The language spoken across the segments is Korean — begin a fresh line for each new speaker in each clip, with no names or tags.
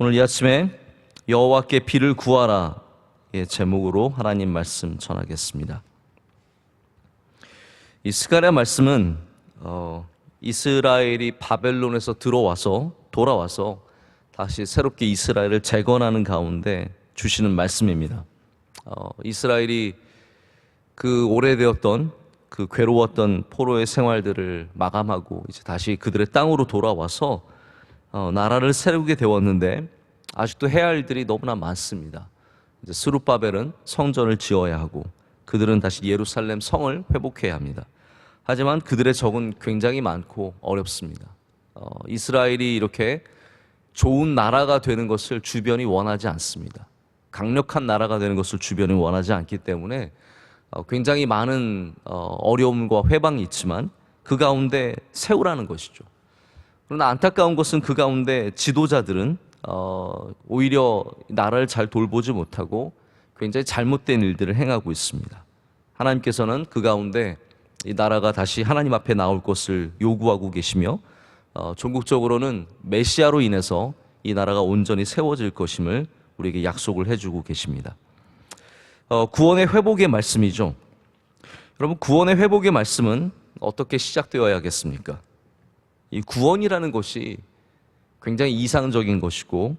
오늘 이 아침에 여호와께 비를 구하라 의 제목으로 하나님 말씀 전하겠습니다. 이 스가랴 말씀은 이스라엘이 바벨론에서 돌아와서 다시 새롭게 이스라엘을 재건하는 가운데 주시는 말씀입니다. 이스라엘이 그 오래되었던 그 괴로웠던 포로의 생활들을 마감하고 이제 다시 그들의 땅으로 돌아와서 나라를 세우게 되었는데 아직도 해야 할 일들이 너무나 많습니다. 이제 스룹바벨은 성전을 지어야 하고 그들은 다시 예루살렘 성을 회복해야 합니다. 하지만 그들의 적은 굉장히 많고 어렵습니다. 이스라엘이 이렇게 좋은 나라가 되는 것을 주변이 원하지 않습니다. 강력한 나라가 되는 것을 주변이 원하지 않기 때문에 굉장히 많은 어려움과 회방이 있지만 그 가운데 세우라는 것이죠. 그러나 안타까운 것은 그 가운데 지도자들은 오히려 나라를 잘 돌보지 못하고 굉장히 잘못된 일들을 행하고 있습니다. 하나님께서는 그 가운데 이 나라가 다시 하나님 앞에 나올 것을 요구하고 계시며 종국적으로는 메시아로 인해서 이 나라가 온전히 세워질 것임을 우리에게 약속을 해주고 계십니다. 구원의 회복의 말씀이죠. 여러분, 구원의 회복의 말씀은 어떻게 시작되어야겠습니까? 이 구원이라는 것이 굉장히 이상적인 것이고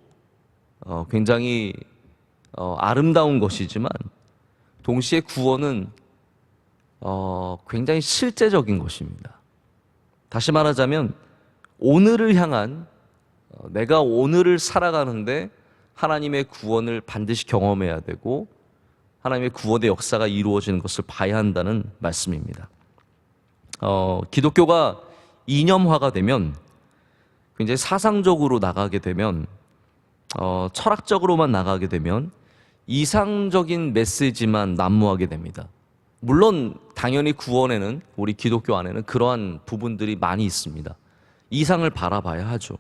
굉장히 아름다운 것이지만 동시에 구원은 굉장히 실제적인 것입니다. 다시 말하자면 오늘을 향한 내가 오늘을 살아가는데 하나님의 구원을 반드시 경험해야 되고 하나님의 구원의 역사가 이루어지는 것을 봐야 한다는 말씀입니다. 기독교가 이념화가 되면 굉장히 사상적으로 나가게 되면 철학적으로만 나가게 되면 이상적인 메시지만 난무하게 됩니다. 물론 당연히 구원에는 우리 기독교 안에는 그러한 부분들이 많이 있습니다. 이상을 바라봐야 하죠.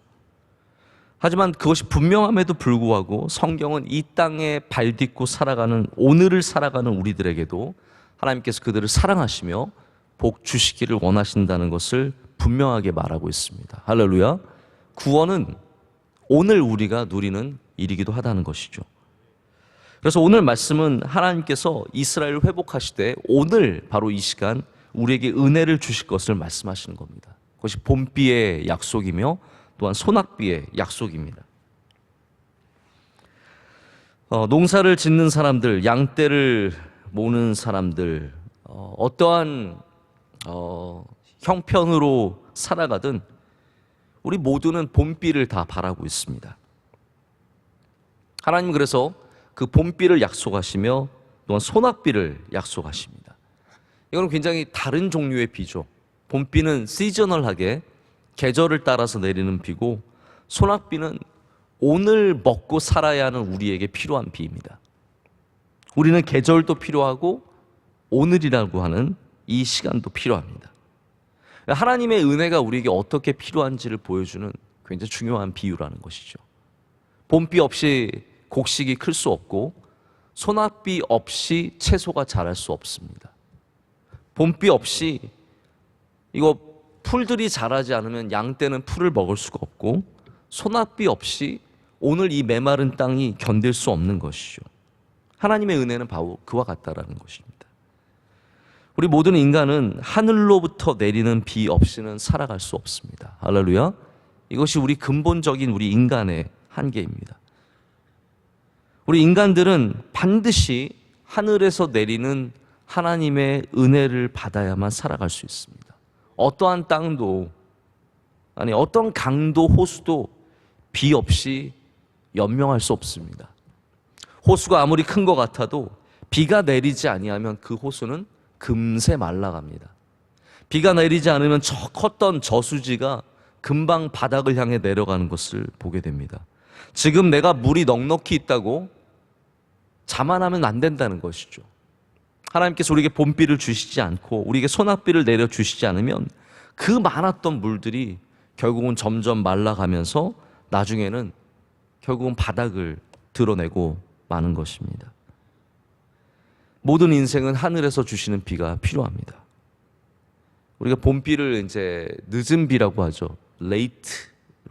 하지만 그것이 분명함에도 불구하고 성경은 이 땅에 발 딛고 살아가는 오늘을 살아가는 우리들에게도 하나님께서 그들을 사랑하시며 복 주시기를 원하신다는 것을 분명하게 말하고 있습니다. 할렐루야. 구원은 오늘 우리가 누리는 일이기도 하다는 것이죠. 그래서 오늘 말씀은 하나님께서 이스라엘을 회복하시되 오늘 바로 이 시간 우리에게 은혜를 주실 것을 말씀하시는 겁니다. 그것이 봄비의 약속이며 또한 소낙비의 약속입니다. 농사를 짓는 사람들, 양떼를 모는 사람들, 어떠한 형편으로 살아가든 우리 모두는 봄비를 다 바라고 있습니다. 하나님 그래서 그 봄비를 약속하시며 또한 소낙비를 약속하십니다. 이건 굉장히 다른 종류의 비죠. 봄비는 시저널하게 계절을 따라서 내리는 비고 소낙비는 오늘 먹고 살아야 하는 우리에게 필요한 비입니다. 우리는 계절도 필요하고 오늘이라고 하는 이 시간도 필요합니다. 하나님의 은혜가 우리에게 어떻게 필요한지를 보여주는 굉장히 중요한 비유라는 것이죠. 봄비 없이 곡식이 클 수 없고 소낙비 없이 채소가 자랄 수 없습니다. 봄비 없이 이거 풀들이 자라지 않으면 양떼는 풀을 먹을 수가 없고 소낙비 없이 오늘 이 메마른 땅이 견딜 수 없는 것이죠. 하나님의 은혜는 바로 그와 같다라는 것입니다. 우리 모든 인간은 하늘로부터 내리는 비 없이는 살아갈 수 없습니다. 할렐루야. 이것이 우리 근본적인 우리 인간의 한계입니다. 우리 인간들은 반드시 하늘에서 내리는 하나님의 은혜를 받아야만 살아갈 수 있습니다. 어떠한 땅도 아니 어떤 강도 호수도 비 없이 연명할 수 없습니다. 호수가 아무리 큰 것 같아도 비가 내리지 아니하면 그 호수는 금세 말라갑니다. 비가 내리지 않으면 저 컸던 저수지가 금방 바닥을 향해 내려가는 것을 보게 됩니다. 지금 내가 물이 넉넉히 있다고 자만하면 안 된다는 것이죠. 하나님께서 우리에게 봄비를 주시지 않고 우리에게 소낙비를 내려주시지 않으면 그 많았던 물들이 결국은 점점 말라가면서 나중에는 결국은 바닥을 드러내고 마는 것입니다. 모든 인생은 하늘에서 주시는 비가 필요합니다. 우리가 봄비를 이제 늦은 비라고 하죠. late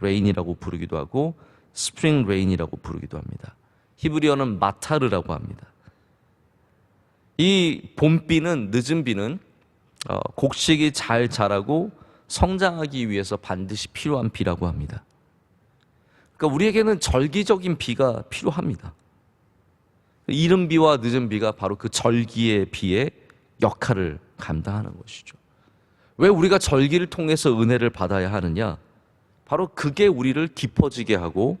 rain이라고 부르기도 하고 스프링 레인이라고 부르기도 합니다. 히브리어는 마타르라고 합니다. 이 봄비는, 늦은 비는 곡식이 잘 자라고 성장하기 위해서 반드시 필요한 비라고 합니다. 그러니까 우리에게는 절기적인 비가 필요합니다. 이른 비와 늦은 비가 바로 그 절기의 비의 역할을 감당하는 것이죠. 왜 우리가 절기를 통해서 은혜를 받아야 하느냐? 바로 그게 우리를 깊어지게 하고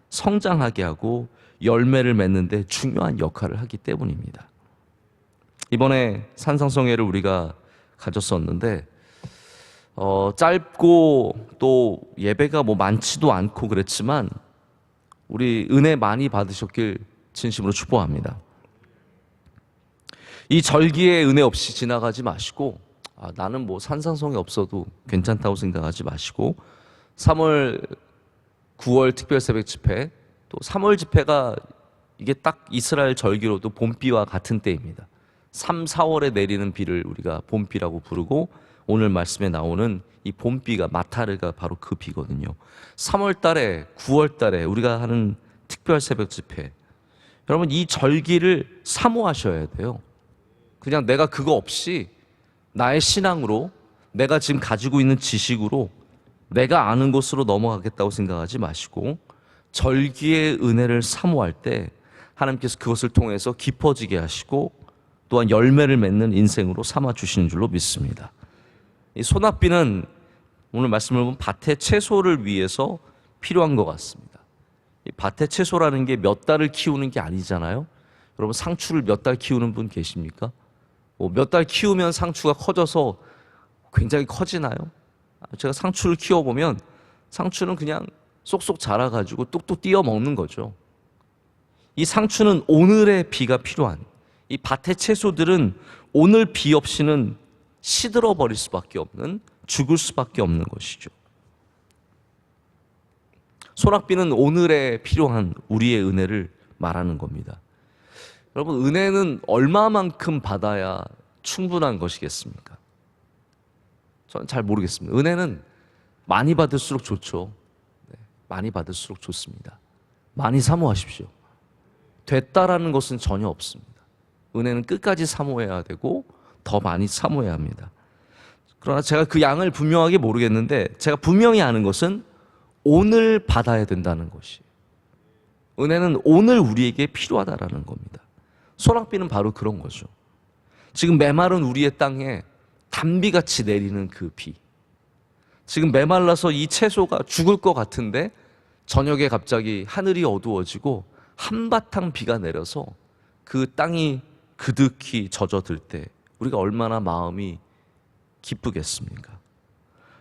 성장하게 하고 열매를 맺는 데 중요한 역할을 하기 때문입니다. 이번에 산상성회를 우리가 가졌었는데 짧고 또 예배가 뭐 많지도 않고 그랬지만 우리 은혜 많이 받으셨길 진심으로 축복합니다. 이 절기의 은혜 없이 지나가지 마시고 나는 뭐 산상성회 없어도 괜찮다고 생각하지 마시고 3월 9월 특별 새벽 집회 또 3월 집회가 이게 딱 이스라엘 절기로도 봄비와 같은 때입니다. 3, 4월에 내리는 비를 우리가 봄비라고 부르고 오늘 말씀에 나오는 이 봄비가 마타르가 바로 그 비거든요. 3월 달에 9월 달에 우리가 하는 특별 새벽 집회, 여러분 이 절기를 사모하셔야 돼요. 그냥 내가 그거 없이 나의 신앙으로 내가 지금 가지고 있는 지식으로 내가 아는 곳으로 넘어가겠다고 생각하지 마시고 절기의 은혜를 사모할 때 하나님께서 그것을 통해서 깊어지게 하시고 또한 열매를 맺는 인생으로 삼아 주시는 줄로 믿습니다. 이 소낙비는 오늘 말씀을 보면 밭의 채소를 위해서 필요한 것 같습니다. 이 밭의 채소라는 게 몇 달을 키우는 게 아니잖아요. 여러분 상추를 몇 달 키우는 분 계십니까? 몇 달 키우면 상추가 커져서 굉장히 커지나요? 제가 상추를 키워보면 상추는 그냥 쏙쏙 자라가지고 뚝뚝 띄어 먹는 거죠. 이 상추는 오늘의 비가 필요한, 이 밭의 채소들은 오늘 비 없이는 시들어 버릴 수밖에 없는, 죽을 수밖에 없는 것이죠. 소낙비는 오늘에 필요한 우리의 은혜를 말하는 겁니다. 여러분 은혜는 얼마만큼 받아야 충분한 것이겠습니까? 저는 잘 모르겠습니다. 은혜는 많이 받을수록 좋죠. 많이 받을수록 좋습니다. 많이 사모하십시오. 됐다라는 것은 전혀 없습니다. 은혜는 끝까지 사모해야 되고 더 많이 사모해야 합니다. 그러나 제가 그 양을 분명하게 모르겠는데 제가 분명히 아는 것은 오늘 받아야 된다는 것이, 은혜는 오늘 우리에게 필요하다라는 겁니다. 소낙비는 바로 그런 거죠. 지금 메마른 우리의 땅에 단비같이 내리는 그 비, 지금 메말라서 이 채소가 죽을 것 같은데 저녁에 갑자기 하늘이 어두워지고 한바탕 비가 내려서 그 땅이 그득히 젖어들 때 우리가 얼마나 마음이 기쁘겠습니까?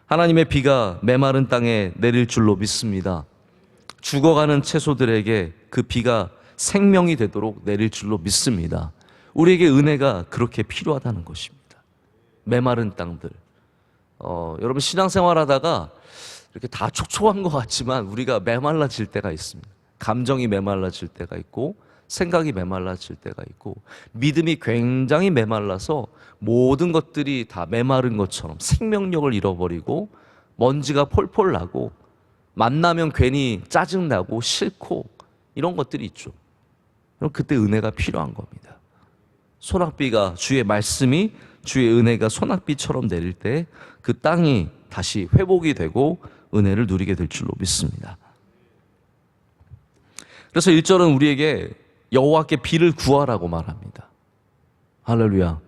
하나님의 비가 메마른 땅에 내릴 줄로 믿습니다. 죽어가는 채소들에게 그 비가 생명이 되도록 내릴 줄로 믿습니다. 우리에게 은혜가 그렇게 필요하다는 것입니다. 메마른 땅들, 여러분 신앙생활하다가 이렇게 다 촉촉한 것 같지만 우리가 메말라질 때가 있습니다. 감정이 메말라질 때가 있고 생각이 메말라질 때가 있고 믿음이 굉장히 메말라서 모든 것들이 다 메마른 것처럼 생명력을 잃어버리고 먼지가 폴폴 나고 만나면 괜히 짜증나고 싫고 이런 것들이 있죠. 그럼 그때 은혜가 필요한 겁니다. 소낙비가, 주의 말씀이, 주의 은혜가 소낙비처럼 내릴 때 그 땅이 다시 회복이 되고 은혜를 누리게 될 줄로 믿습니다. 그래서 1절은 우리에게 여호와께 비를 구하라고 말합니다. 할렐루야.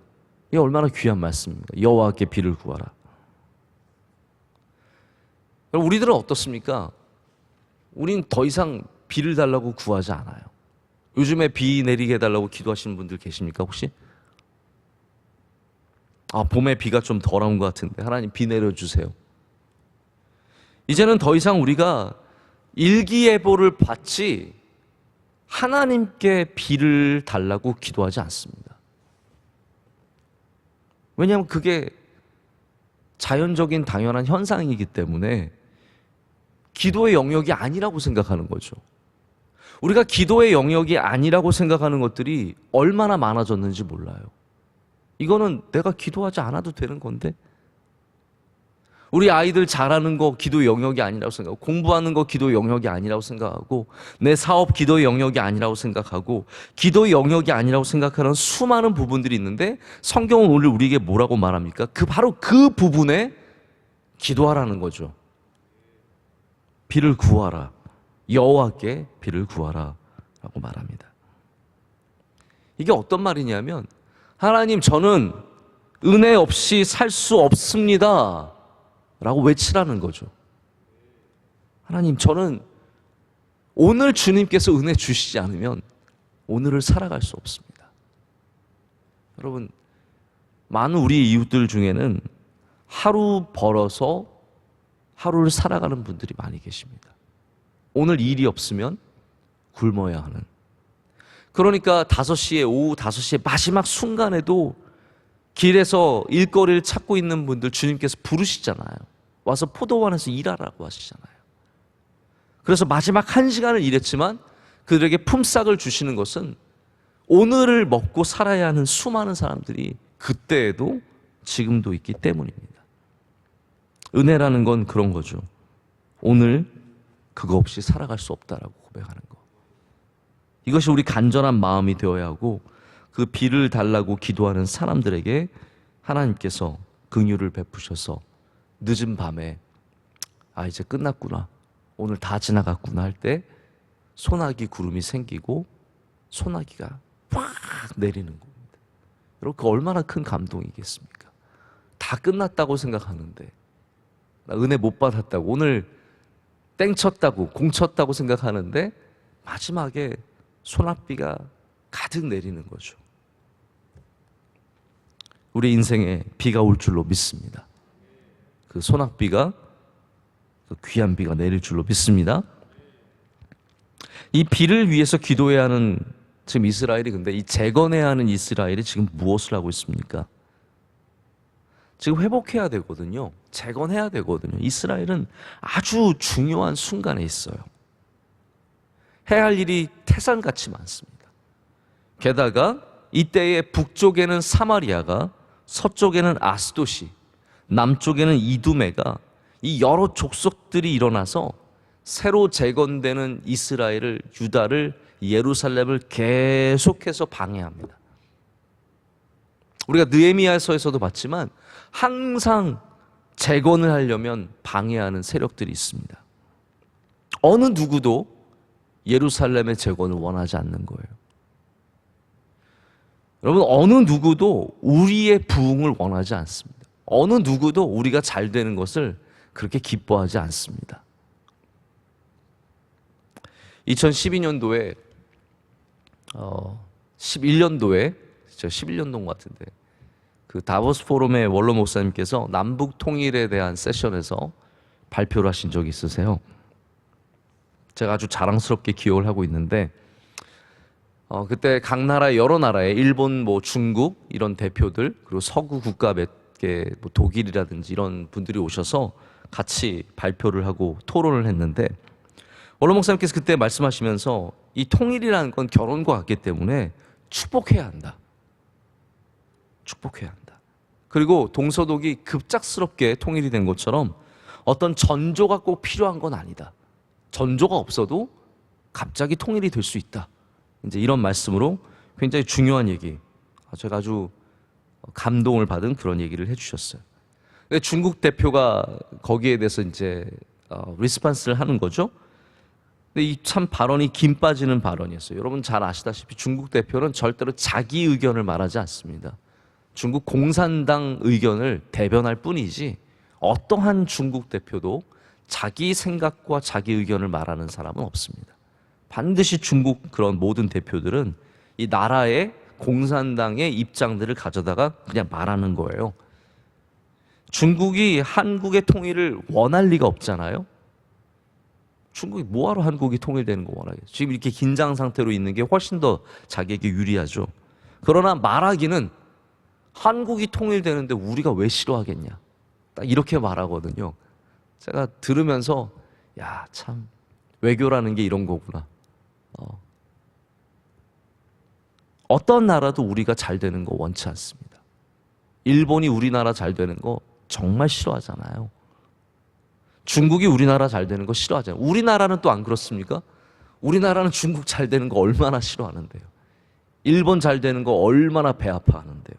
이게 얼마나 귀한 말씀입니까? 여호와께 비를 구하라. 우리들은 어떻습니까? 우린 더 이상 비를 달라고 구하지 않아요. 요즘에 비 내리게 해달라고 기도하시는 분들 계십니까 혹시? 봄에 비가 좀 덜 온 것 같은데 하나님 비 내려주세요. 이제는 더 이상 우리가 일기예보를 받지 하나님께 비를 달라고 기도하지 않습니다. 왜냐하면 그게 자연적인 당연한 현상이기 때문에 기도의 영역이 아니라고 생각하는 거죠. 우리가 기도의 영역이 아니라고 생각하는 것들이 얼마나 많아졌는지 몰라요. 이거는 내가 기도하지 않아도 되는 건데, 우리 아이들 잘하는 거 기도 영역이 아니라고 생각하고, 공부하는 거 기도 영역이 아니라고 생각하고, 내 사업 기도 영역이 아니라고 생각하고, 기도 영역이 아니라고 생각하는 수많은 부분들이 있는데, 성경은 오늘 우리에게 뭐라고 말합니까? 바로 그 부분에 기도하라는 거죠. 비를 구하라. 여호와께 비를 구하라 라고 말합니다. 이게 어떤 말이냐면, 하나님, 저는 은혜 없이 살 수 없습니다 라고 외치라는 거죠. 하나님, 저는 오늘 주님께서 은혜 주시지 않으면 오늘을 살아갈 수 없습니다. 여러분, 많은 우리 이웃들 중에는 하루 벌어서 하루를 살아가는 분들이 많이 계십니다. 오늘 일이 없으면 굶어야 하는. 그러니까 오후 5시에 마지막 순간에도 길에서 일거리를 찾고 있는 분들 주님께서 부르시잖아요. 와서 포도원에서 일하라고 하시잖아요. 그래서 마지막 1시간을 일했지만 그들에게 품삯을 주시는 것은 오늘을 먹고 살아야 하는 수많은 사람들이 그때에도 지금도 있기 때문입니다. 은혜라는 건 그런 거죠. 오늘 그거 없이 살아갈 수 없다라고 고백하는 거. 이것이 우리 간절한 마음이 되어야 하고, 그 비를 달라고 기도하는 사람들에게 하나님께서 긍휼을 베푸셔서 늦은 밤에 이제 끝났구나, 오늘 다 지나갔구나 할 때 소나기 구름이 생기고 소나기가 확 내리는 겁니다. 여러분, 그 얼마나 큰 감동이겠습니까? 다 끝났다고 생각하는데, 나 은혜 못 받았다고, 오늘 땡쳤다고, 공쳤다고 생각하는데 마지막에 소낙비가 가득 내리는 거죠. 우리 인생에 비가 올 줄로 믿습니다. 그 소낙비가, 그 귀한 비가 내릴 줄로 믿습니다. 이 비를 위해서 기도해야 하는 지금 이스라엘이, 근데 이 재건해야 하는 이스라엘이 지금 무엇을 하고 있습니까? 지금 회복해야 되거든요. 재건해야 되거든요. 이스라엘은 아주 중요한 순간에 있어요. 해야 할 일이 태산같이 많습니다. 게다가 이때의 북쪽에는 사마리아가, 서쪽에는 아스돗이, 남쪽에는 이두메가, 이 여러 족속들이 일어나서 새로 재건되는 이스라엘을, 유다를, 예루살렘을 계속해서 방해합니다. 우리가 느헤미야서에서도 봤지만 항상 재건을 하려면 방해하는 세력들이 있습니다. 어느 누구도 예루살렘의 재건을 원하지 않는 거예요. 여러분, 어느 누구도 우리의 부흥을 원하지 않습니다. 어느 누구도 우리가 잘 되는 것을 그렇게 기뻐하지 않습니다. 2012년도에 11년도에 11년도 같은데, 그 다보스 포럼의 원로 목사님께서 남북 통일에 대한 세션에서 발표를 하신 적이 있으세요. 제가 아주 자랑스럽게 기억을 하고 있는데, 그때 각 나라의, 여러 나라의, 일본, 중국 이런 대표들, 그리고 서구 국가 몇 개, 독일이라든지 이런 분들이 오셔서 같이 발표를 하고 토론을 했는데, 원로 목사님께서 그때 말씀하시면서 이 통일이라는 건 결혼과 같기 때문에 축복해야 한다. 축복해야 한다. 그리고 동서독이 급작스럽게 통일이 된 것처럼 어떤 전조가 꼭 필요한 건 아니다. 전조가 없어도 갑자기 통일이 될 수 있다. 이제 이런 말씀으로 굉장히 중요한 얘기, 제가 아주 감동을 받은 그런 얘기를 해주셨어요. 중국 대표가 거기에 대해서 이제 리스판스를 하는 거죠. 근데 이 참 발언이 김 빠지는 발언이었어요. 여러분 잘 아시다시피 중국 대표는 절대로 자기 의견을 말하지 않습니다. 중국 공산당 의견을 대변할 뿐이지 어떠한 중국 대표도 자기 생각과 자기 의견을 말하는 사람은 없습니다. 반드시 중국 그런 모든 대표들은 이 나라의 공산당의 입장들을 가져다가 그냥 말하는 거예요. 중국이 한국의 통일을 원할 리가 없잖아요. 중국이 뭐하러 한국이 통일되는 거 원하겠어요? 지금 이렇게 긴장 상태로 있는 게 훨씬 더 자기에게 유리하죠. 그러나 말하기는 한국이 통일되는데 우리가 왜 싫어하겠냐, 딱 이렇게 말하거든요. 제가 들으면서 야, 참 외교라는 게 이런 거구나. 어떤 나라도 우리가 잘 되는 거 원치 않습니다. 일본이 우리나라 잘 되는 거 정말 싫어하잖아요. 중국이 우리나라 잘 되는 거 싫어하잖아요. 우리나라는 또 안 그렇습니까? 우리나라는 중국 잘 되는 거 얼마나 싫어하는데요. 일본 잘 되는 거 얼마나 배 아파하는데요.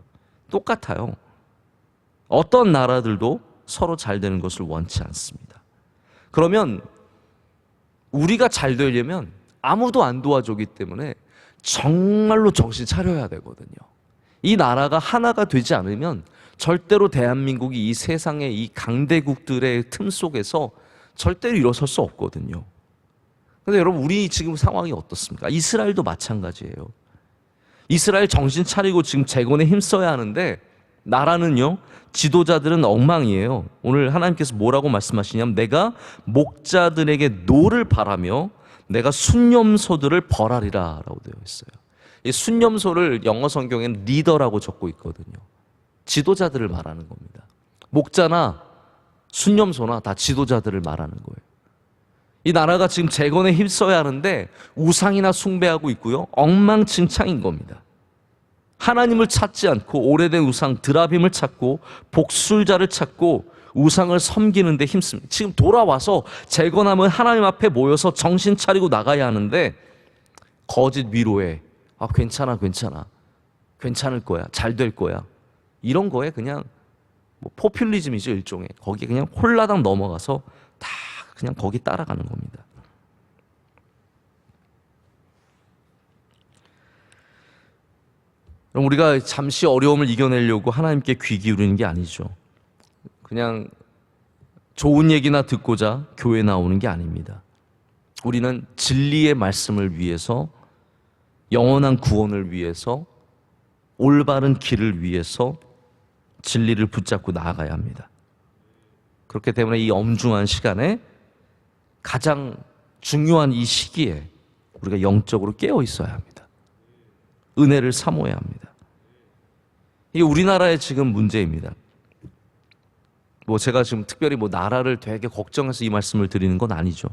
똑같아요. 어떤 나라들도 서로 잘 되는 것을 원치 않습니다. 그러면 우리가 잘 되려면 아무도 안 도와주기 때문에 정말로 정신 차려야 되거든요. 이 나라가 하나가 되지 않으면 절대로 대한민국이 이 세상의 이 강대국들의 틈 속에서 절대로 일어설 수 없거든요. 근데 여러분, 우리 지금 상황이 어떻습니까? 이스라엘도 마찬가지예요. 이스라엘 정신 차리고 지금 재건에 힘써야 하는데 나라는요, 지도자들은 엉망이에요. 오늘 하나님께서 뭐라고 말씀하시냐면 내가 목자들에게 노를 바라며 내가 순념소들을 벌하리라 라고 되어 있어요. 이 순념소를 영어 성경에는 리더라고 적고 있거든요. 지도자들을 말하는 겁니다. 목자나 순념소나 다 지도자들을 말하는 거예요. 이 나라가 지금 재건에 힘써야 하는데 우상이나 숭배하고 있고요, 엉망진창인 겁니다. 하나님을 찾지 않고 오래된 우상 드라빔을 찾고 복술자를 찾고 우상을 섬기는데 힘씁니다. 지금 돌아와서 재건하면 하나님 앞에 모여서 정신 차리고 나가야 하는데 거짓 위로에 괜찮아 괜찮을 거야, 잘 될 거야, 이런 거에 그냥 포퓰리즘이죠, 일종의. 거기에 그냥 홀라당 넘어가서 다 그냥 거기 따라가는 겁니다. 그럼 우리가 잠시 어려움을 이겨내려고 하나님께 귀 기울이는 게 아니죠. 그냥 좋은 얘기나 듣고자 교회 나오는 게 아닙니다. 우리는 진리의 말씀을 위해서, 영원한 구원을 위해서, 올바른 길을 위해서 진리를 붙잡고 나아가야 합니다. 그렇기 때문에 이 엄중한 시간에, 가장 중요한 이 시기에 우리가 영적으로 깨어 있어야 합니다. 은혜를 사모해야 합니다. 이게 우리나라의 지금 문제입니다. 제가 지금 특별히 나라를 되게 걱정해서 이 말씀을 드리는 건 아니죠.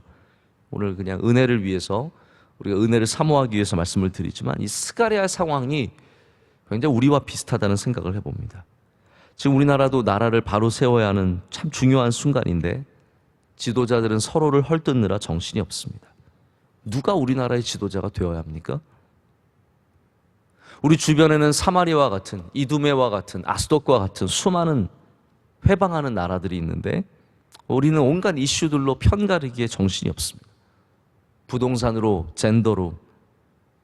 오늘 그냥 은혜를 위해서, 우리가 은혜를 사모하기 위해서 말씀을 드리지만, 이 스가랴 상황이 굉장히 우리와 비슷하다는 생각을 해봅니다. 지금 우리나라도 나라를 바로 세워야 하는 참 중요한 순간인데 지도자들은 서로를 헐뜯느라 정신이 없습니다. 누가 우리나라의 지도자가 되어야 합니까? 우리 주변에는 사마리아와 같은, 이두메와 같은, 아스돗과 같은 수많은 회방하는 나라들이 있는데 우리는 온갖 이슈들로 편가르기에 정신이 없습니다. 부동산으로, 젠더로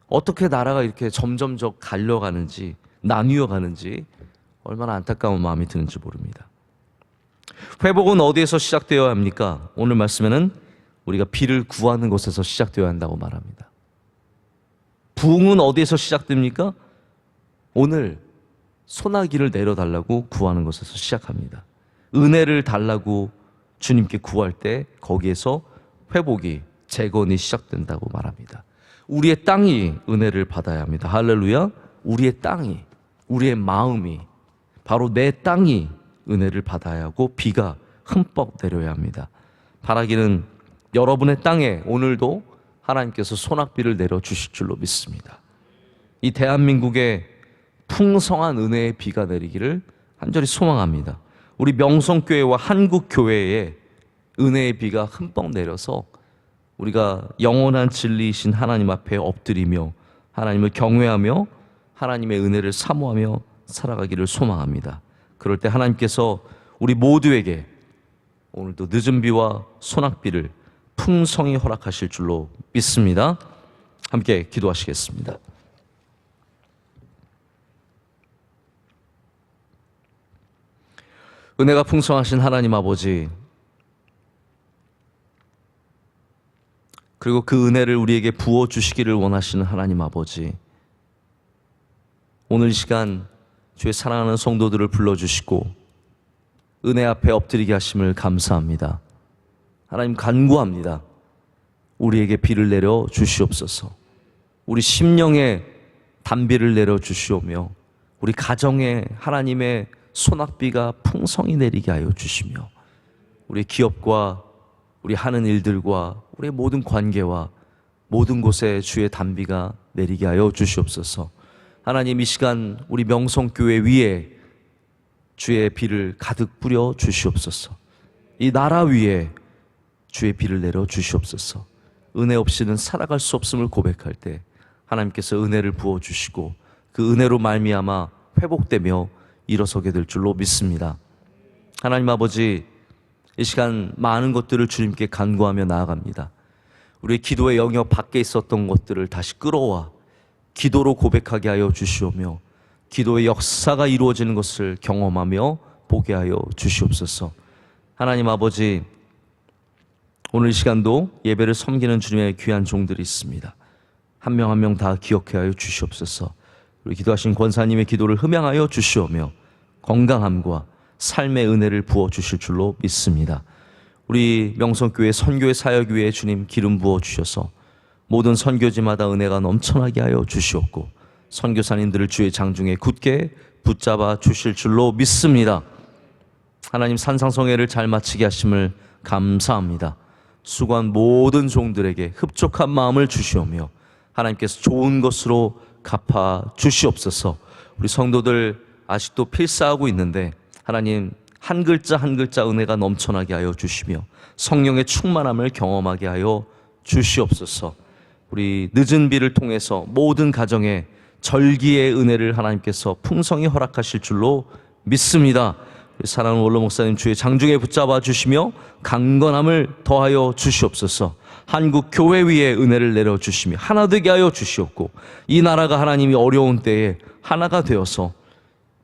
어떻게 나라가 이렇게 점점 갈려가는지, 나뉘어 가는지 얼마나 안타까운 마음이 드는지 모릅니다. 회복은 어디에서 시작되어야 합니까? 오늘 말씀에는 우리가 비를 구하는 곳에서 시작되어야 한다고 말합니다. 부흥은 어디에서 시작됩니까? 오늘 소나기를 내려달라고 구하는 것에서 시작합니다. 은혜를 달라고 주님께 구할 때 거기에서 회복이, 재건이 시작된다고 말합니다. 우리의 땅이 은혜를 받아야 합니다. 할렐루야. 우리의 땅이, 우리의 마음이, 바로 내 땅이 은혜를 받아야 하고 비가 흠뻑 내려야 합니다. 바라기는 여러분의 땅에 오늘도 하나님께서 소낙비를 내려주실 줄로 믿습니다. 이 대한민국에 풍성한 은혜의 비가 내리기를 간절히 소망합니다. 우리 명성교회와 한국교회에 은혜의 비가 흠뻑 내려서 우리가 영원한 진리이신 하나님 앞에 엎드리며 하나님을 경외하며 하나님의 은혜를 사모하며 살아가기를 소망합니다. 그럴 때 하나님께서 우리 모두에게 오늘도 늦은 비와 소낙비를 풍성히 허락하실 줄로 믿습니다. 함께 기도하시겠습니다. 은혜가 풍성하신 하나님 아버지, 그리고 그 은혜를 우리에게 부어주시기를 원하시는 하나님 아버지, 오늘 이 시간 주의 사랑하는 성도들을 불러주시고 은혜 앞에 엎드리게 하심을 감사합니다. 하나님 간구합니다. 우리에게 비를 내려 주시옵소서. 우리 심령에 단비를 내려 주시오며 우리 가정에 하나님의 소낙비가 풍성히 내리게 하여 주시며 우리 기업과 우리 하는 일들과 우리 모든 관계와 모든 곳에 주의 단비가 내리게 하여 주시옵소서. 하나님, 이 시간 우리 명성교회 위에 주의 비를 가득 뿌려 주시옵소서. 이 나라 위에 주의 비를 내려 주시옵소서. 은혜 없이는 살아갈 수 없음을 고백할 때 하나님께서 은혜를 부어주시고 그 은혜로 말미암아 회복되며 일어서게 될 줄로 믿습니다. 하나님 아버지, 이 시간 많은 것들을 주님께 간구하며 나아갑니다. 우리의 기도의 영역 밖에 있었던 것들을 다시 끌어와 기도로 고백하게 하여 주시오며 기도의 역사가 이루어지는 것을 경험하며 보게 하여 주시옵소서. 하나님 아버지, 오늘 이 시간도 예배를 섬기는 주님의 귀한 종들이 있습니다. 한 명 한 명 다 기억해 하여 주시옵소서. 우리 기도하신 권사님의 기도를 흠양하여 주시오며 건강함과 삶의 은혜를 부어주실 줄로 믿습니다. 우리 명성교회 선교의 사역 위에 주님 기름 부어주셔서 모든 선교지마다 은혜가 넘쳐나게 하여 주시옵고 선교사님들을 주의 장중에 굳게 붙잡아 주실 줄로 믿습니다. 하나님, 산상성회를 잘 마치게 하심을 감사합니다. 수고한 모든 종들에게 흡족한 마음을 주시오며 하나님께서 좋은 것으로 갚아 주시옵소서. 우리 성도들 아직도 필사하고 있는데 하나님, 한 글자 한 글자 은혜가 넘쳐나게 하여 주시며 성령의 충만함을 경험하게 하여 주시옵소서. 우리 늦은 비를 통해서 모든 가정에 절기의 은혜를 하나님께서 풍성히 허락하실 줄로 믿습니다. 사랑하는 원로 목사님 주의 장중에 붙잡아 주시며 강건함을 더하여 주시옵소서. 한국 교회 위에 은혜를 내려주시며 하나 되게 하여 주시옵고 이 나라가 하나님이 어려운 때에 하나가 되어서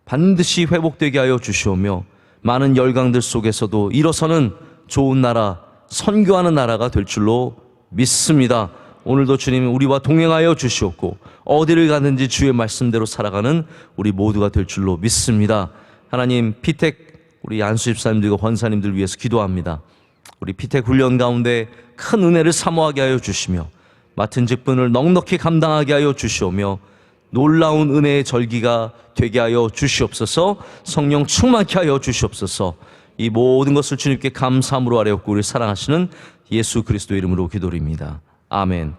반드시 회복되게 하여 주시오며 많은 열강들 속에서도 일어서는 좋은 나라, 선교하는 나라가 될 줄로 믿습니다. 오늘도 주님 우리와 동행하여 주시옵고 어디를 가든지 주의 말씀대로 살아가는 우리 모두가 될 줄로 믿습니다. 하나님, 피택 우리 안수 집사님들과 권사님들 위해서 기도합니다. 우리 피택 훈련 가운데 큰 은혜를 사모하게 하여 주시며 맡은 직분을 넉넉히 감당하게 하여 주시오며 놀라운 은혜의 절기가 되게 하여 주시옵소서. 성령 충만케 하여 주시옵소서. 이 모든 것을 주님께 감사함으로 아뢰옵고 우리 사랑하시는 예수 그리스도 이름으로 기도드립니다. 아멘.